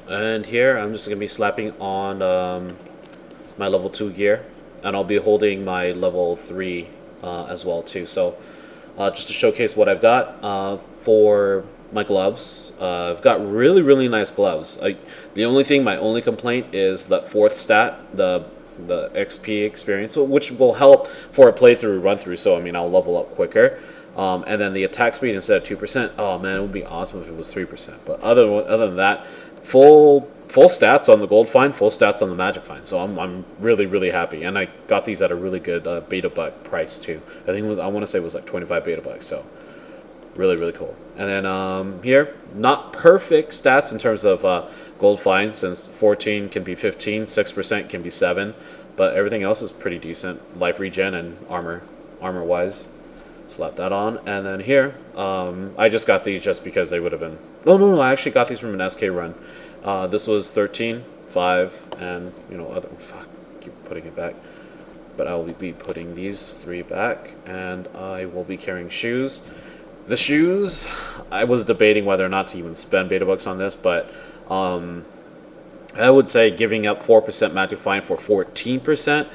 And here I'm just going to be slapping on my level 2 gear. And I'll be holding my level 3 as well too. So just to showcase what I've got for my gloves. I've got really nice gloves. The only thing, my only complaint is that fourth stat, the XP experience, which will help for a playthrough run through. So I mean, I'll level up quicker. And then the attack speed instead of 2%. Oh man, it would be awesome if it was 3%. But other than that, full stats on the gold find, full stats on the magic find. So I'm really happy, and I got these at a really good beta buck price too. I think it was, I want to say it was like 25 beta bucks. So really cool. And then here, not perfect stats in terms of gold find, since 14 can be 15, 6% can be 7, but everything else is pretty decent. Life regen and armor wise. Slap that on. And then here, I just got these just because they would have been... No, I actually got these from an SK run. This was 13, 5, and, you know, other... Fuck, keep putting it back. But I will be putting these 3 back, and I will be carrying shoes. The shoes, I was debating whether or not to even spend beta bucks on this, but I would say giving up 4% magic find for 14%,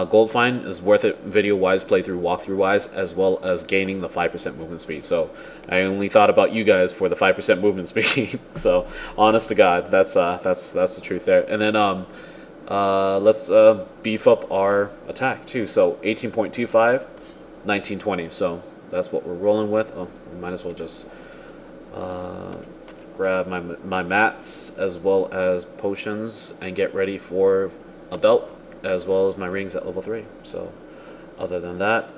gold find is worth it video-wise, playthrough, walkthrough-wise, as well as gaining the 5% movement speed. So I only thought about you guys for the 5% movement speed. So honest to God, that's the truth there. And then let's beef up our attack too. So 18.25, 1920. So that's what we're rolling with. Oh, we might as well just grab my mats as well as potions and get ready for a belt, as well as my rings at level 3. So other than that,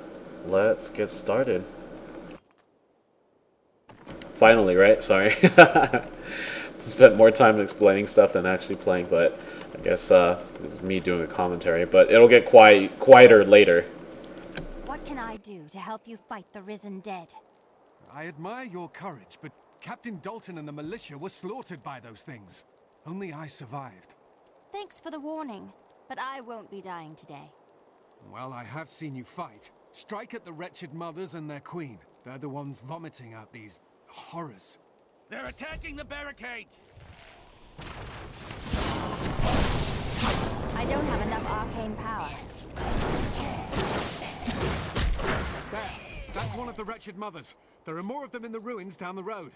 let's get started. Finally, right? Sorry. Spent more time explaining stuff than actually playing, but I guess this is me doing a commentary, but it'll get quieter later. What can I do to help you fight the risen dead? I admire your courage, but Captain Dalton and the militia were slaughtered by those things. Only I survived. Thanks for the warning. But I won't be dying today. Well, I have seen you fight. Strike at the wretched mothers and their queen. They're the ones vomiting out these horrors. They're attacking the barricades! I don't have enough arcane power. There! That's one of the wretched mothers. There are more of them in the ruins down the road.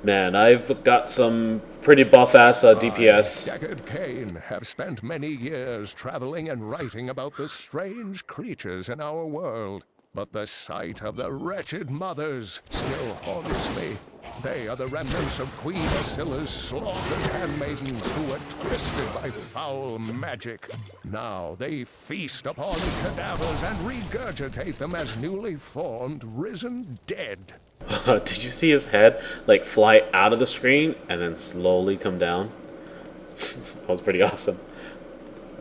Man, I've got some pretty buff-ass DPS. Deckard Cain have spent many years traveling and writing about the strange creatures in our world. But the sight of the wretched mothers still haunts me. They are the remnants of Queen Asilla's slaughtered handmaidens who were twisted by foul magic. Now they feast upon cadavers and regurgitate them as newly formed, risen dead. Did you see his head like fly out of the screen and then slowly come down? That was pretty awesome.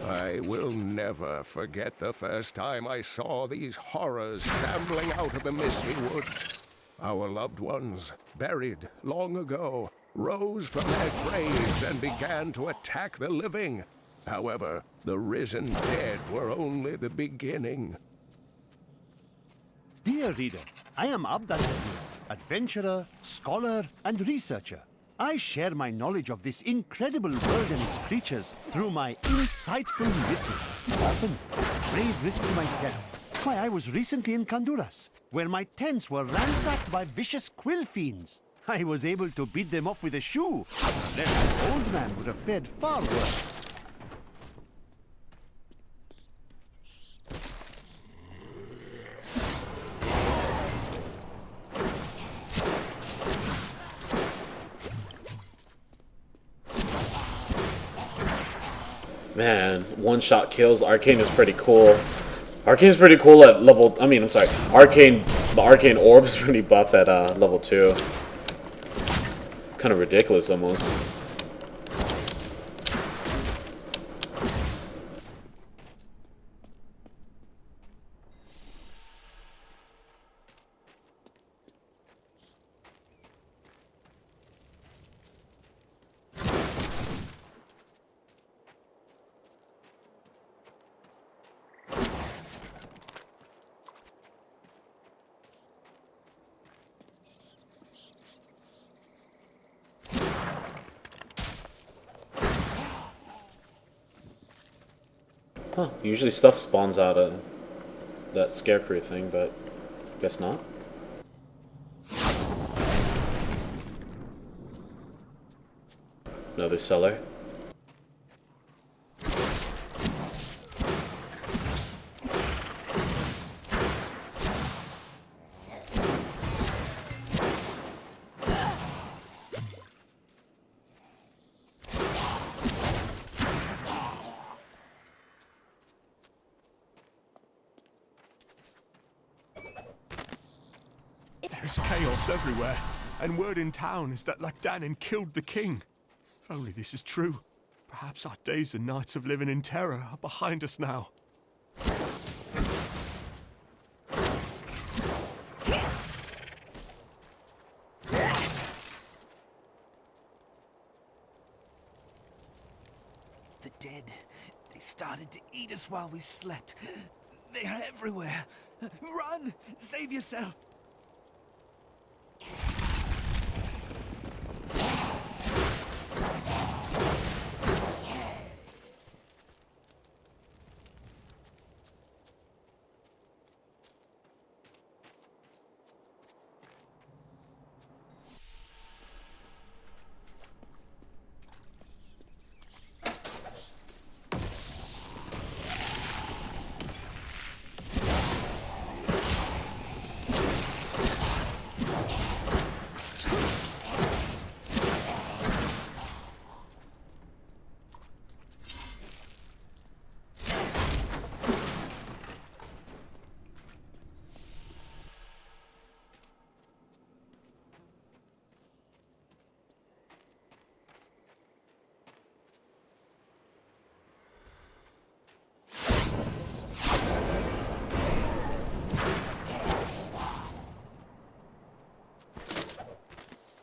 I will never forget the first time I saw these horrors shambling out of the misty woods. Our loved ones, buried long ago, rose from their graves and began to attack the living. However, the risen dead were only the beginning. Dear reader, I am Abdul adventurer, scholar, and researcher. I share my knowledge of this incredible world and its creatures through my insightful missives, often at brave risk to myself. Why, I was recently in Honduras, where my tents were ransacked by vicious quill fiends. I was able to beat them off with a shoe, unless an old man would have fared far worse. Man, one-shot kills. Arcane is pretty cool. Arcane is pretty cool at level... I mean, I'm sorry. The Arcane Orb is pretty buff at level 2. Kind of ridiculous, almost. Huh, usually stuff spawns out of that scarecrow thing, but guess not. Another cellar. There's chaos everywhere, and word in town is that Lagdanin killed the king. If only this is true, perhaps our days and nights of living in terror are behind us now. The dead. They started to eat us while we slept. They are everywhere. Run! Save yourself!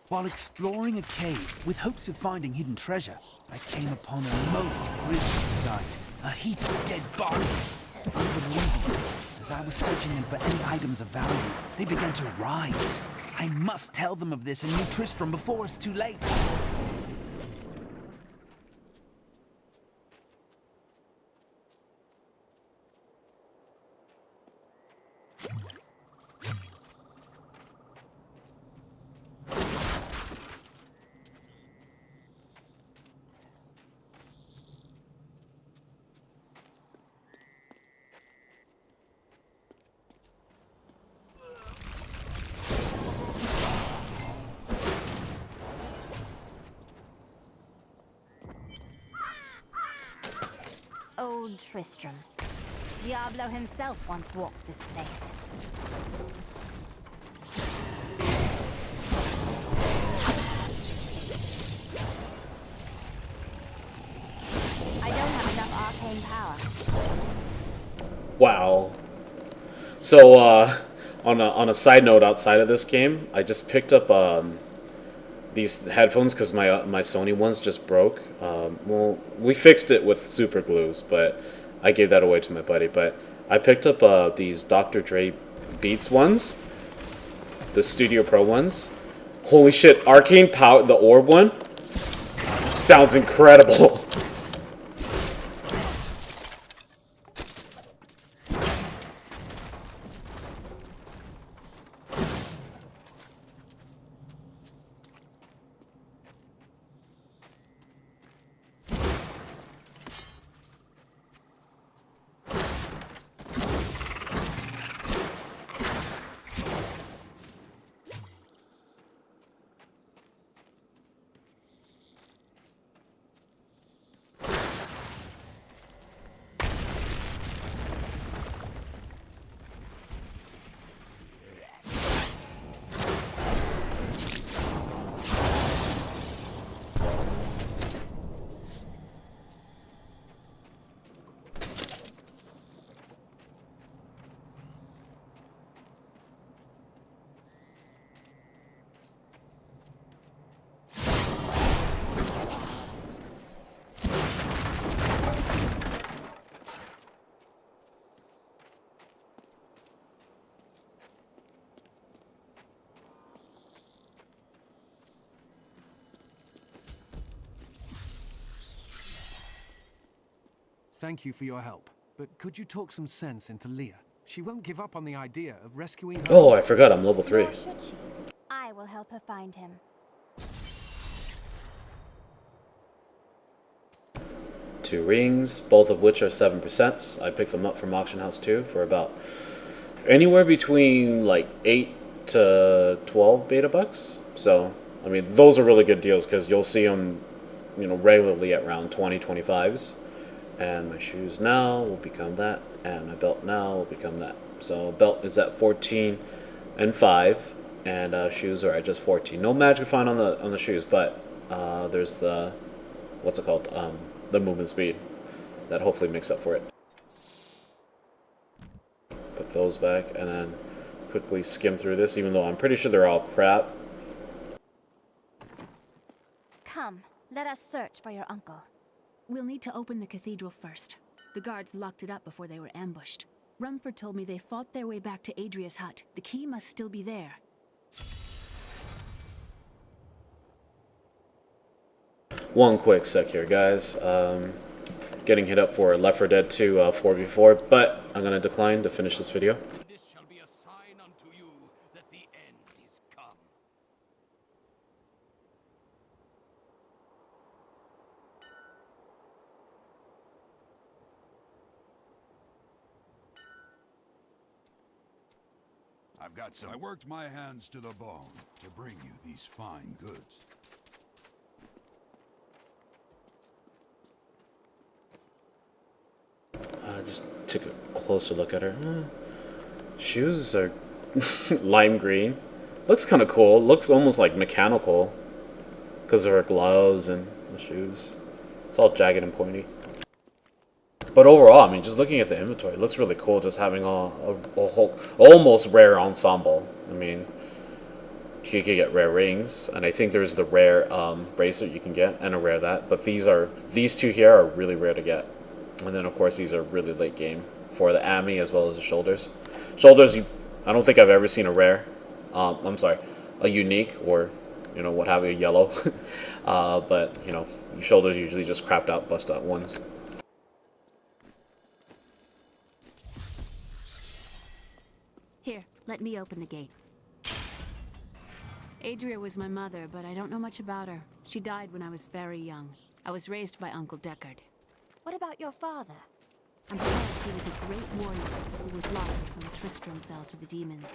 While exploring a cave with hopes of finding hidden treasure, I came upon a most grisly sight. A heap of dead bodies. Unbelievable. As I was searching them for any items of value, they began to rise. I must tell them of this and meet Tristram before it's too late. Old Tristram. Diablo himself once walked this place. I don't have enough arcane power. Wow. So, on a side note outside of this game, I just picked up these headphones because my Sony ones just broke. Well, we fixed it with super glues, but I gave that away to my buddy. But I picked up these Dr. Dre Beats ones, the Studio Pro ones. Holy shit! Arcane Power, the orb one, sounds incredible. Thank you for your help. but could you talk some sense into Leah? She won't give up on the idea of rescuing her. Oh, I forgot I'm level 3. Nor should she. I will help her find him. 2 rings, both of which are 7%. I picked them up from Auction House 2 for about anywhere between like 8 to 12 beta bucks. So, I mean, those are really good deals because you'll see them, you know, regularly at around 20, 25s. And my shoes now will become that, and my belt now will become that. So belt is at 14 and 5, and shoes are at just 14. No magic find on the shoes, but there's the, what's it called? The movement speed that hopefully makes up for it. Put those back, and then quickly skim through this, even though I'm pretty sure they're all crap. Come, let us search for your uncle. We'll need to open the cathedral first. The guards locked it up before they were ambushed. Rumford told me they fought their way back to Adria's hut. The key must still be there. One quick sec here, guys. Getting hit up for Left 4 Dead 2 4v4, but I'm going to decline to finish this video. This shall be a sign unto you that the end is come. I've got some. I worked my hands to the bone to bring you these fine goods. I just took a closer look at her. Shoes are lime green. Looks kind of cool. Looks almost like mechanical because of her gloves and the shoes. It's all jagged and pointy. But overall, I mean, just looking at the inventory, it looks really cool just having a whole, almost rare ensemble. I mean, you could get rare rings, and I think there's the rare bracelet you can get, and a rare that. But these two here are really rare to get. And then, of course, these are really late game for the Ami as well as the shoulders. Shoulders, I don't think I've ever seen a rare. I'm sorry, a unique or, you know, what have you, yellow. But, you know, shoulders usually just crapped out, bust out ones. Here, let me open the gate. Adria was my mother, but I don't know much about her. She died when I was very young. I was raised by Uncle Deckard. What about your father? I'm told he was a great warrior who was lost when Tristram fell to the demons.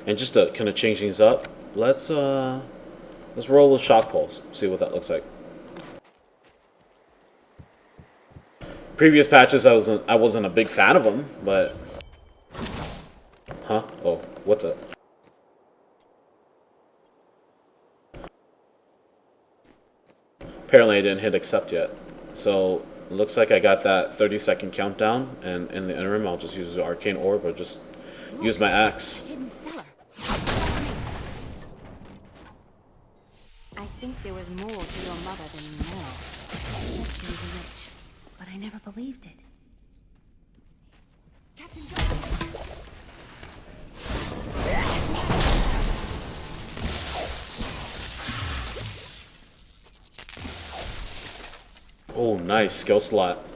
And just to kind of change things up, let's roll with shock pulse, see what that looks like. Previous patches, I wasn't a big fan of them, but huh? Oh, what the? Apparently, I didn't hit accept yet. So, it looks like I got that 30-second countdown, and in the interim, I'll just use the arcane orb or just use my axe. Hidden cellar. I think there was more to your mother than you know. She said she was a witch, but I never believed it. Captain Oh, nice skill slot.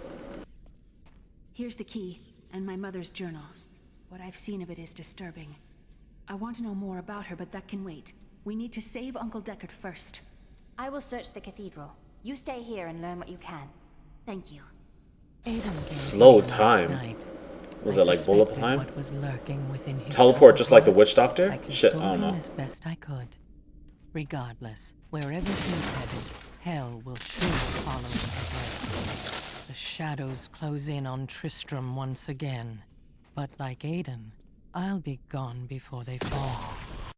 Here's the key, and my mother's journal. What I've seen of it is disturbing. I want to know more about her, but that can wait. We need to save Uncle Deckard first. I will search the cathedral. You stay here and learn what you can. Thank you. Slow time. Was that like bullet time? What was lurking within his Teleport just like the heart. witch doctor? I Shit, I don't consoled him know. as best I could. Regardless, wherever he's headed, hell will surely follow in his wake. The shadows close in on Tristram once again. But like Aiden, I'll be gone before they fall.